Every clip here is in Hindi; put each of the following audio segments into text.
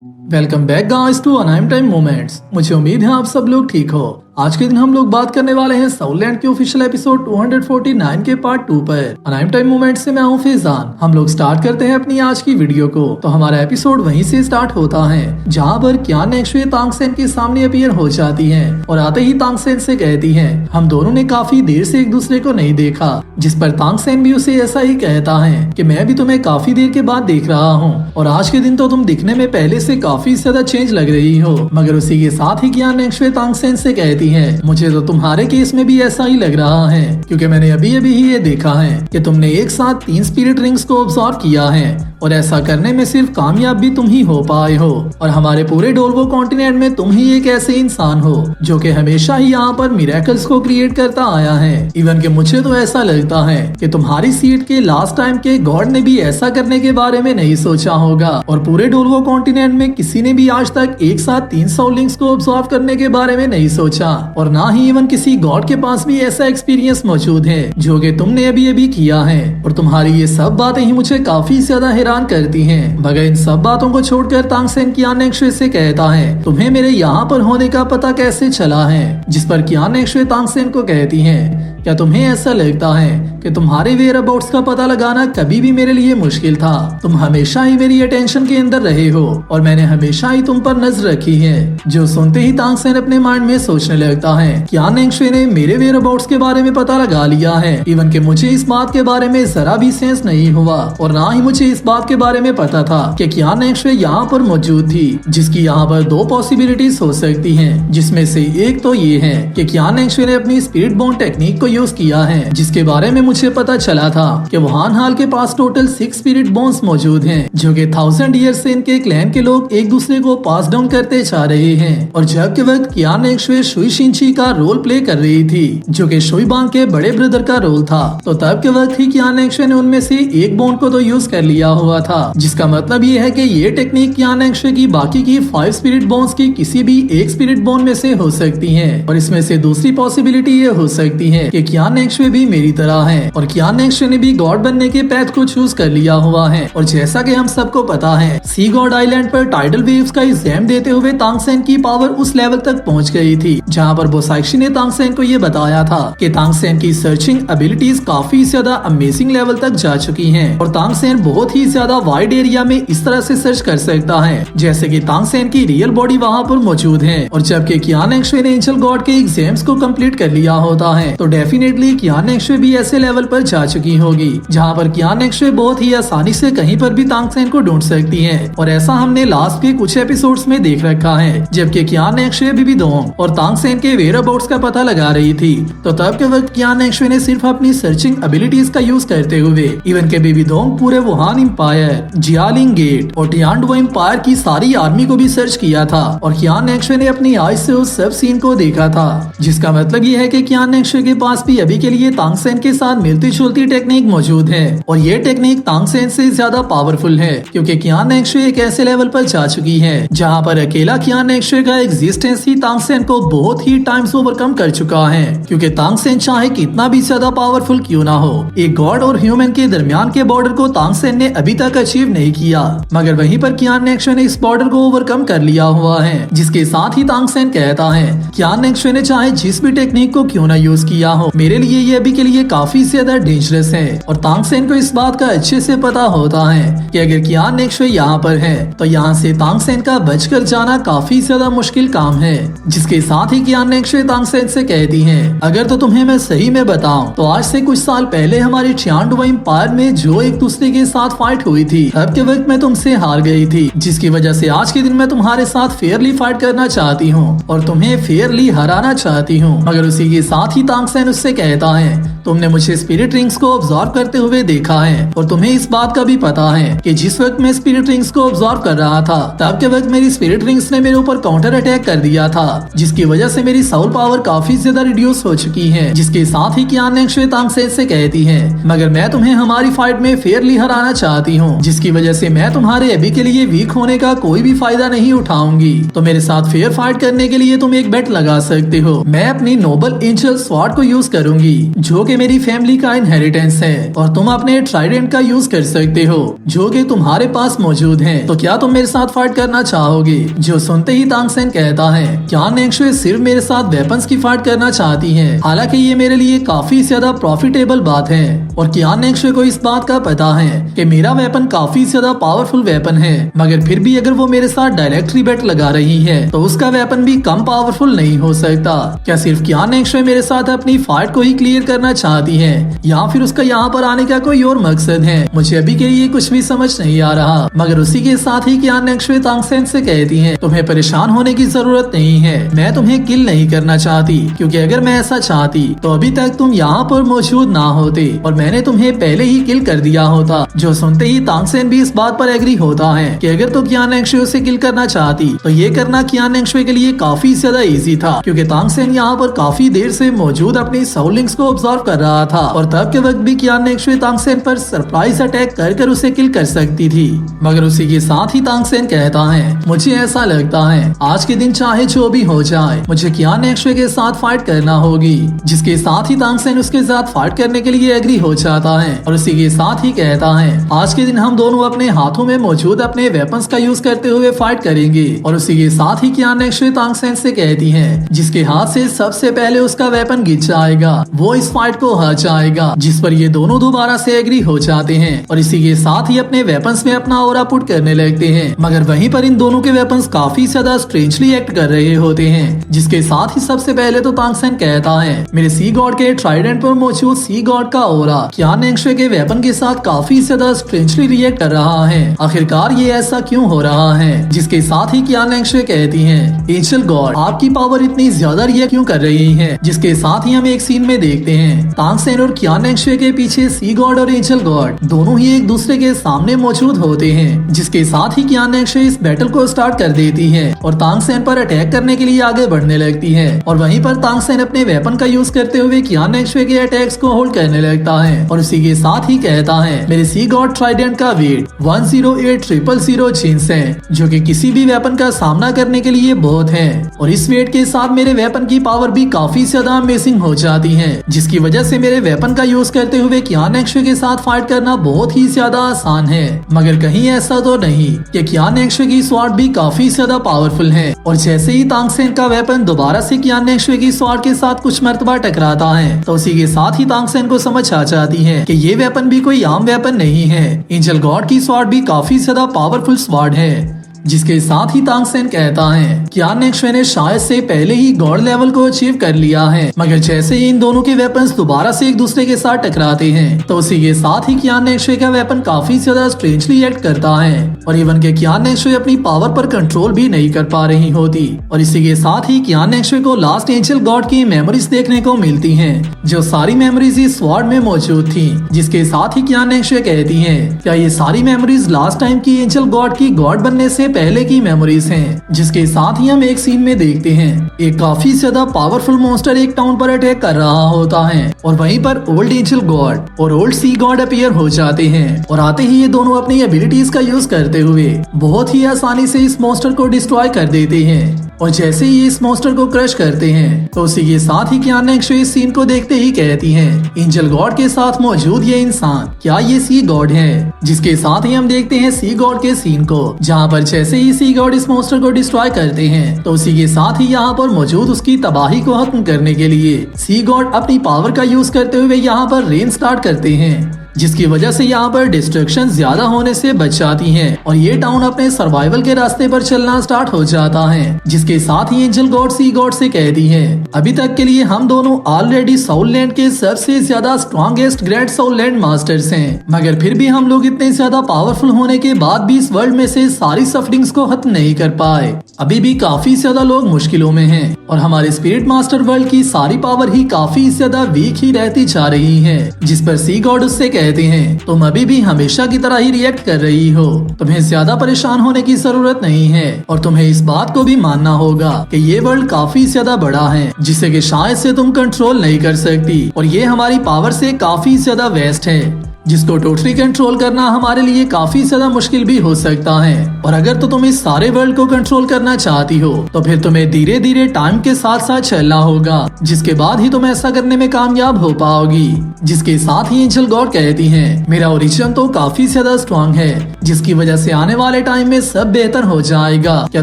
Welcome back guys to anime time moments. मुझे उम्मीद है आप सब लोग ठीक हो। आज के दिन हम लोग बात करने वाले हैं साउलैंड के ऑफिशियल एपिसोड 249 के पार्ट 2 पर। अनाइम टाइम मोमेंट्स से मैं हूं फैजान। हम लोग स्टार्ट करते हैं अपनी आज की वीडियो को। तो हमारा एपिसोड वहीं से स्टार्ट होता है जहां पर क्यान एक्शुए तांगसेन के सामने अपीयर हो जाती है और आते ही तांगसेन से कहती है हम दोनों ने काफी देर से एक दूसरे को नहीं देखा, जिस पर तांगसेन भी उसे ऐसा ही कहता है कि मैं भी तुम्हें काफी देर के बाद देख रहा हूँ और आज के दिन तो तुम दिखने में पहले से काफी ज्यादा चेंज लग रही हो। मगर उसी के साथ ही क्यान एक्शुए तांगसेन से कहती है मुझे तो तुम्हारे केस में भी ऐसा ही लग रहा है, क्योंकि मैंने अभी अभी ही ये देखा है कि तुमने एक साथ 3 स्पिरिट रिंग्स को ऑब्जर्व किया है और ऐसा करने में सिर्फ कामयाब भी तुम ही हो पाए हो और हमारे पूरे डोल्वो कॉन्टिनेंट में तुम ही एक ऐसे इंसान हो जो कि हमेशा ही यहाँ पर मिरेकल्स को क्रिएट करता आया है। इवन कि मुझे तो ऐसा लगता है कि तुम्हारी सीट के लास्ट टाइम के गॉड ने भी ऐसा करने के बारे में नहीं सोचा होगा और पूरे डोल्वो कॉन्टिनेंट में किसी ने भी आज तक एक साथ 3 साउलिंग्स को ऑब्जर्व करने के बारे में नहीं सोचा और ना ही इवन किसी गॉड के पास भी ऐसा एक्सपीरियंस मौजूद है जो कि तुमने अभी अभी किया है। और तुम्हारी ये सब बातें ही मुझे काफी ज्यादा हैरान करती हैं। मगर इन सब बातों को छोड़कर तांगसेन क्यान एक्शुए से कहता है तुम्हें मेरे यहाँ पर होने का पता कैसे चला है, जिस पर क्यान एक्शुए तांगसेन को कहती है क्या तुम्हें ऐसा लगता है कि तुम्हारे वेयर अबाउट्स का पता लगाना कभी भी मेरे लिए मुश्किल था? तुम हमेशा ही मेरी अटेंशन के अंदर रहे हो और मैंने हमेशा ही तुम पर नजर रखी है। जो सुनते ही तांगसेन अपने माइंड में सोचने लगता है क्यान एक्शुए ने मेरे वेयर अबाउट्स के बारे में पता लगा लिया है। इवन कि मुझे इस बात के बारे में जरा भी सेंस नहीं हुआ और ना ही मुझे इस बात के बारे में पता था कि क्यान एक्शुए यहाँ पर मौजूद थी, जिसकी यहाँ पर 2 पॉसिबिलिटीज हो सकती हैं, जिसमें से एक तो ये है कि क्यान एक्शुए ने अपनी स्पिरिट बॉन्ड टेक्निक को यूज किया है, जिसके बारे में मुझे पता चला था कि वुहान हाल के पास टोटल 6 स्पिरिट बॉन्ड्स मौजूद हैं, जो कि 1000 ईयर्स से इनके क्लैन के लोग एक दूसरे को पास डाउन करते जा रहे हैं। और जब के वक्त क्यान एक्शुए शुई शिनची का रोल प्ले कर रही थी, जो कि शुई बांग के बड़े ब्रदर का रोल था, तो तब के वक्त ही क्यान एक्शुए ने उनमें से एक बॉन्ड को तो यूज कर लिया हुआ था, जिसका मतलब ये है कि ये टेक्निक क्यान एक्शुए की बाकी की 5 स्पिरिट बॉन्ड्स की किसी भी एक स्पिरिट बॉन्ड में से हो सकती है। और इसमें से दूसरी पॉसिबिलिटी ये हो सकती है कि क्यान एक्शुए भी मेरी तरह है और क्यान एक्शुए ने भी गॉड बनने के पैथ को चूज कर लिया हुआ है। और जैसा कि हम सबको पता है सी गॉड आइलैंड पर टाइडल वेव्स का एग्जाम देते हुए तांगसेन की पावर उस लेवल तक पहुंच गई थी जहां पर बोसाइशी ने तांगसेन को ये बताया था कि तांगसेन की सर्चिंग एबिलिटीज काफी ज्यादा अमेजिंग लेवल तक जा चुकी हैं और तांगसेन बहुत ही ज्यादा वाइड एरिया में इस तरह से सर्च कर सकता है जैसे कि तांगसेन की रियल बॉडी वहां पर मौजूद है। और जबकि क्यान एक्शुए ने एंजल गॉड के एग्जाम्स को कंप्लीट कर लिया होता है तो डेफिनेटली क्यान एक्शुए भी ऐसे लेवल पर जा चुकी होगी जहां पर क्यान एक्शुए बहुत ही आसानी से कहीं पर भी तांगसेन को ढूंढ सकती है। और ऐसा हमने लास्ट के कुछ एपिसोड्स में देख रखा है, जबकि क्यान एक्शुए बिबिदोंग और तांगसेन के वेयर अबाउट्स का पता लगा रही थी, तो तब के वक्त क्यान एक्शुए ने सिर्फ अपनी सर्चिंग एबिलिटीज का यूज करते हुए इवन के बिबिदोंग पूरे वुहान एम्पायर, जियालिंग गेट और टियानडुओ एम्पायर की सारी आर्मी को भी सर्च किया था और क्यान एक्शुए ने अपनी आईज से उस सब सीन को देखा था, जिसका मतलब ये है कि क्यान एक्शुए के पास भी अभी के लिए तांगसेन के साथ मिलती जुलती टेक्निक मौजूद है और ये टेक्निक तांगसेन से ज्यादा पावरफुल है, क्योंकि क्यान एक्शुए एक ऐसे लेवल पर जा चुकी है जहां पर अकेला क्यान एक्शुए का एग्जिस्टेंस ही तांगसेन को बहुत ही टाइम्स ओवरकम कर चुका है। क्योंकि तांगसेन चाहे कितना भी ज्यादा पावरफुल क्यों ना हो, एक गॉड और ह्यूमन के दरमियान के बॉर्डर को तांगसेन ने अभी तक अचीव नहीं किया, मगर वहीं पर क्यान एक्शुए ने इस बॉर्डर को ओवरकम कर लिया हुआ है। जिसके साथ ही तांगसेन कहता है क्यान एक्शुए ने चाहे जिस भी टेक्निक को क्यों ना यूज किया हो, मेरे लिए ये अभी के लिए काफी ज्यादा डेंजरस है। और तांगसेन को इस बात का अच्छे से पता होता है कि अगर क्यान एक्शुए यहाँ पर है तो यहाँ से तांगसेन का बचकर जाना काफी ज्यादा मुश्किल काम है। जिसके साथ ही क्यान एक्शुए तांगसेन से कहती है अगर तो तुम्हें मैं सही में बताऊं तो आज से कुछ साल पहले हमारी टियानडुओ एम्पायर में जो एक दूसरे के साथ फाइट हुई थी, तब के वक्त मैं तुमसे हार गई थी, जिसकी वजह से आज के दिन मैं तुम्हारे साथ फेयरली फाइट करना चाहती हूँ और तुम्हें फेयरली हराना चाहती हूँ। मगर उसी के साथ ही तांगसेन उससे कहता है तुमने मुझे स्पिरिट रिंग्स को ऑब्जर्व करते हुए देखा है और तुम्हें इस बात का भी पता है कि जिस वक्त मैं स्पिरिट रिंग्स को ऑब्जर्व कर रहा था तब के वक्त मेरी स्पिरिट रिंग्स ने मेरे ऊपर काउंटर अटैक कर दिया था, जिसकी वजह वजह से मेरी साउल पावर काफी ज्यादा रिड्यूस हो चुकी है। जिसके साथ ही कियान नेक्शवे तांगसेन से कहती है, मगर मैं तुम्हें हमारी फाइट में फेयरली हराना चाहती हूँ, जिसकी वजह से मैं तुम्हारे अभी के लिए वीक होने का कोई भी फायदा नहीं उठाऊंगी। तो मेरे साथ फेयर फाइट करने के लिए तुम एक बेट लगा सकते हो। मैं अपनी नोबल एंजल स्वॉर्ड को यूज करूंगी, जो कि मेरी फैमिली का इनहेरिटेंस है, और तुम अपने ट्राइडेंट का यूज कर सकते हो, जो कि तुम्हारे पास मौजूद है। तो क्या तुम मेरे साथ फाइट करना चाहोगे? जो सुनते ही तांगसेन कहता है, कियान नेक्शवे सिर्फ मेरे साथ वेपन्स की फाइट करना चाहती है। हालांकि ये मेरे लिए काफी ज्यादा प्रॉफिटेबल बात है, और कियान नेक्शवे को इस बात का पता है कि मेरा वेपन काफी ज्यादा पावरफुल वेपन है। मगर फिर भी अगर वो मेरे साथ डायरेक्टली बेट लगा रही है तो उसका वेपन भी कम पावरफुल नहीं हो सकता। क्या सिर्फ कियान नेक्शवे मेरे साथ अपनी फाइट को ही क्लियर करना चाहती है, या फिर उसका यहाँ पर आने का कोई और मकसद है? मुझे अभी के लिए कुछ भी समझ नहीं आ रहा। मगर उसी के साथ ही कियान नेक्शवे तांगसेन से कहती है, तुम्हें परेशान होने की जरूरत नहीं है, मैं तुम्हें किल नहीं करना चाहती, क्योंकि अगर मैं ऐसा चाहती तो अभी तक तुम यहाँ पर मौजूद ना होते और मैंने तुम्हें पहले ही किल कर दिया होता। जो सुनते ही तांगसेन भी इस बात पर एग्री होता है कि अगर तो कियान नेक्शवे उसे किल करना चाहती तो ये करना कियान नेक्शवे के लिए काफी ज्यादा इजी था, क्योंकि तांगसेन यहाँ पर काफी देर से मौजूद अपनी साउल लिंक्स को ऑब्जर्व कर रहा था, और तब के वक्त भी कियान नेक्शवे तांगसेन पर सरप्राइज अटैक कर उसे किल कर सकती थी। मगर उसी के साथ ही तांगसेन कहता है, मुझे ऐसा लगता है आज के दिन चाहे जो भी हो जाए मुझे कियान नेक्शवे के साथ फाइट करना होगी। जिसके साथ ही तांगसेन उसके साथ फाइट करने के लिए एग्री हो जाता है, और उसी के साथ ही कहता है, आज के दिन हम दोनों अपने हाथों में मौजूद अपने वेपन्स का यूज करते हुए फाइट करेंगे। और उसी के साथ ही कियान नेक्शवे तांगसेन से कहती है, जिसके हाथ से सबसे पहले उसका वेपन गिर जाएगा वो इस फाइट को हार जाएगा। जिस पर ये दोनों दोबारा से एग्री हो जाते हैं, और इसी के साथ ही अपने वेपन्स में अपना ऑरा पुट करने लगते हैं। मगर वहीं पर इन दोनों के वेपन्स काफी ज्यादा स्ट्रेंजली एक्ट कर रहे होते हैं। जिसके साथ ही सबसे पहले तो तांगसेन कहता है, मेरे सी गॉड के ट्राइडेंट पर मौजूद सी गॉड का ऑरा कियान नेक्शवे के वेपन के साथ काफी ज्यादा स्ट्रेंजली रिएक्ट कर रहा है। आखिरकार ये ऐसा क्यों हो रहा है? जिसके साथ ही कियान नेक्शवे कहती है, एंजल गॉड आपकी पावर इतनी ज्यादा रिएक्ट क्यों कर रही है? जिसके साथ ही हम एक सीन में देखते हैं, तांगसेन और कियान नेक्शवे के पीछे सी गॉड और एंजल गॉड दोनों ही एक दूसरे के सामने मौजूद होते हैं। जिसके साथ ही कियान नेक्शवे इस बैटल को स्टार्ट कर देती है और तांगसेन पर अटैक करने के लिए आगे बढ़ने लगती है। और वहीं पर तांगसेन अपने वेपन का यूज करते हुए कियान नेक्शवे के अटैक्स को होल्ड करने लगता है, और उसी के साथ ही कहता है, मेरे सी गॉड ट्राइडेंट का वेट 108,000 जीन्स है, जो कि किसी भी वेपन का सामना करने के लिए बहुत है। और इस वेट के साथ मेरे वेपन की पावर भी काफी ज्यादा अमेजिंग हो जाती है, जिसकी वजह से मेरे वेपन का यूज करते हुए कियान नेक्शवे के साथ फाइट करना बहुत ही ज्यादा आसान है। मगर कहीं ऐसा तो नहीं कि कियान नेक्शवे की स्वॉर्ड भी काफी ज्यादा पावरफुल है। और जैसे ही तांगसेन का वेपन दोबारा से कियान नेक्शवे की स्वॉर्ड के साथ कुछ मर्तबा टकराता है, तो उसी के साथ ही तांगसेन को समझ आ जाती है कि ये वेपन भी कोई आम वेपन नहीं है। एंजल गॉड की स्वॉर्ड भी काफी ज्यादा पावरफुल स्वॉर्ड है। जिसके साथ ही तांगसेन कहता है, कियान नेक्शवे ने शायद से पहले ही गॉड लेवल को अचीव कर लिया है। मगर जैसे ही इन दोनों के वेपन्स दोबारा से एक दूसरे के साथ टकराते हैं, तो उसी के साथ ही कियान नेक्शवे का वेपन काफी ज्यादा स्ट्रेंजली एक्ट करता है, और इवन के कियान नेक्शवे अपनी पावर पर कंट्रोल भी नहीं कर पा रही होती। और इसी के साथ ही कियान नेक्शवे को लास्ट एंजल गॉड की मेमोरीज देखने को मिलती हैं, जो सारी मेमोरीज इस स्वॉर्ड में मौजूद थी। जिसके साथ ही कियान नेक्शवे कहती है, क्या ये सारी मेमोरीज लास्ट टाइम की एंजल गॉड की गॉड बनने से पहले की मेमोरीज हैं? जिसके साथ ही हम एक सीन में देखते हैं, एक काफी ज्यादा पावरफुल मॉन्स्टर एक टाउन पर अटैक कर रहा होता है, और वहीं पर ओल्ड एंजल गॉड और ओल्ड सी गॉड अपीयर हो जाते हैं। और आते ही ये दोनों अपनी एबिलिटीज का यूज करते हुए बहुत ही आसानी से इस मॉन्स्टर को डिस्ट्रॉय कर देते हैं। और जैसे ही इस मॉन्स्टर को क्रश करते हैं, तो उसी के साथ ही कियान नेक्शवे इस सीन को देखते ही कहती है, एंजल गॉड के साथ मौजूद ये इंसान, क्या ये सी गॉड है? जिसके साथ ही हम देखते हैं सी गॉड के सीन को, जहाँ पर जैसे ही सी गॉड इस मॉन्स्टर को डिस्ट्रॉय करते हैं, तो उसी के साथ ही यहाँ पर मौजूद उसकी तबाही को खत्म करने के लिए सी गॉड अपनी पावर का यूज करते हुए यहाँ पर रेन स्टार्ट करते हैं, जिसकी वजह से यहाँ पर डिस्ट्रक्शन ज्यादा होने से बच जाती हैं, और ये टाउन अपने सर्वाइवल के रास्ते पर चलना स्टार्ट हो जाता है। जिसके साथ ही एंजल गॉड सी गॉड से कहती है, अभी तक के लिए हम दोनों ऑलरेडी साउल लैंड के सबसे ज्यादा strongest great Saul land masters हैं, मगर फिर भी हम लोग इतने ज्यादा पावरफुल होने के बाद भी इस वर्ल्ड में से सारी सफरिंग्स को खत्म नहीं कर पाए। अभी भी काफी ज्यादा लोग मुश्किलों में हैं, और हमारे स्पिरिट मास्टर वर्ल्ड की सारी पावर ही काफी ज्यादा वीक ही रहती जा रही है। जिस पर सी गॉड उससे कहते हैं तुम अभी भी हमेशा की तरह ही रिएक्ट कर रही हो, तुम्हें ज्यादा परेशान होने की जरूरत नहीं है और तुम्हें इस बात को भी मानना होगा कि ये वर्ल्ड काफी ज्यादा बड़ा है जिसे कि शायद से तुम कंट्रोल नहीं कर सकती और ये हमारी पावर से काफी ज्यादा वेस्ट है जिसको टोटली कंट्रोल करना हमारे लिए काफी ज्यादा मुश्किल भी हो सकता है। और अगर तो तुम इस सारे वर्ल्ड को कंट्रोल करना चाहती हो तो फिर तुम्हें धीरे धीरे टाइम के साथ साथ चलना होगा, जिसके बाद ही तुम ऐसा करने में कामयाब हो पाओगी। जिसके साथ ही एंजल गॉड कहती हैं मेरा ओरिजिन तो काफी ज्यादा स्ट्रॉन्ग है जिसकी वजह से आने वाले टाइम में सब बेहतर हो जाएगा। क्या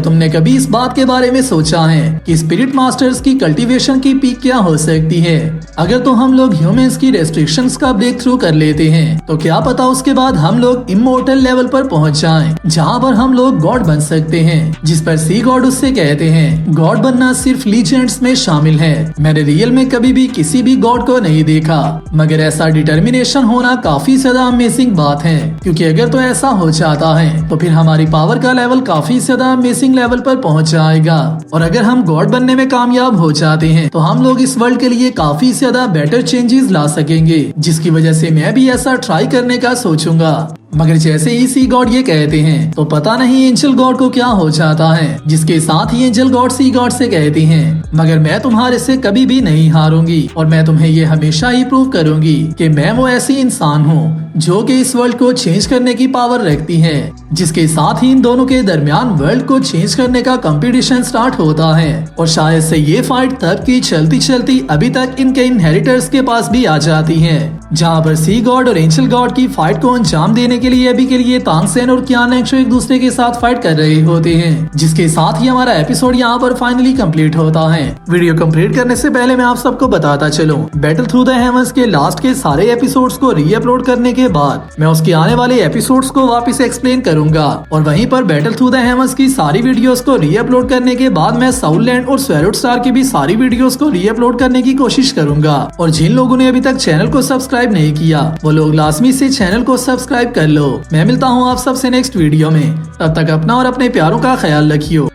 तुमने कभी इस बात के बारे में सोचा है कि स्पिरिट मास्टर्स की कल्टीवेशन की पीक क्या हो सकती है? अगर तो हम लोग ह्यूमंस की रेस्ट्रिक्शंस का ब्रेक थ्रू कर लेते हैं तो क्या पता उसके बाद हम लोग इमोर्टल लेवल पर पहुंच जाएं, जहां पर हम लोग गॉड बन सकते हैं। जिस पर सी गॉड उससे कहते हैं गॉड बनना सिर्फ लीजेंड्स में शामिल है, मैंने रियल में कभी भी किसी भी गॉड को नहीं देखा, मगर ऐसा डिटर्मिनेशन होना काफी ज्यादा अमेजिंग बात है, क्योंकि अगर तो ऐसा हो जाता है तो फिर हमारी पावर का लेवल काफी ज्यादा अमेजिंग लेवल पर पहुंच जाएगा। और अगर हम गॉड बनने में कामयाब हो जाते हैं तो हम लोग इस वर्ल्ड के लिए काफी ज्यादा बेटर चेंजेस ला सकेंगे, जिसकी वजह से मैं भी ऐसा ट्राई करने का सोचूंगा। मगर जैसे ही सी गॉड ये कहते हैं तो पता नहीं एंजल गॉड को क्या हो जाता है, जिसके साथ ही एंजल गॉड सी गॉड से कहती हैं मगर मैं तुम्हारे से कभी भी नहीं हारूंगी और मैं तुम्हें ये हमेशा ही प्रूव करूंगी कि मैं वो ऐसी इंसान हूँ जो कि इस वर्ल्ड को चेंज करने की पावर रखती है। जिसके साथ ही इन दोनों के दरमियान वर्ल्ड को चेंज करने का कंपटीशन स्टार्ट होता है और शायद से ये फाइट तब की चलती चलती अभी तक इनके इनहेरिटर्स के पास भी आ जाती है, जहाँ पर सी गॉड और एंजल गॉड की फाइट को अंजाम देने के लिए अभी के लिए तांगसेन और कियान एक्सो एक दूसरे के साथ फाइट कर रहे होते हैं। जिसके साथ ही हमारा एपिसोड यहाँ पर फाइनली कंप्लीट होता है। वीडियो कंप्लीट करने से पहले मैं आप सबको बताता चलूं, बैटल थ्रू द हेवंस के लास्ट के सारे एपिसोड्स को री अपलोड करने के बाद मैं उसके आने वाले एपिसोड्स को वापस एक्सप्लेन करूंगा और वहीं पर बैटल थ्रू द हेवंस की सारी वीडियोस को री अपलोड करने के बाद मैं साउलैंड और स्वैरोड स्टार की भी सारी वीडियोस को री अपलोड करने की कोशिश करूंगा। और जिन लोगों ने अभी तक चैनल को सब्सक्राइब नहीं किया वो लोग लाजमी से चैनल को सब्सक्राइब कर लो। मैं मिलता हूँ आप सबसे नेक्स्ट वीडियो में, तब तक अपना और अपने प्यारों का ख्याल रखियो।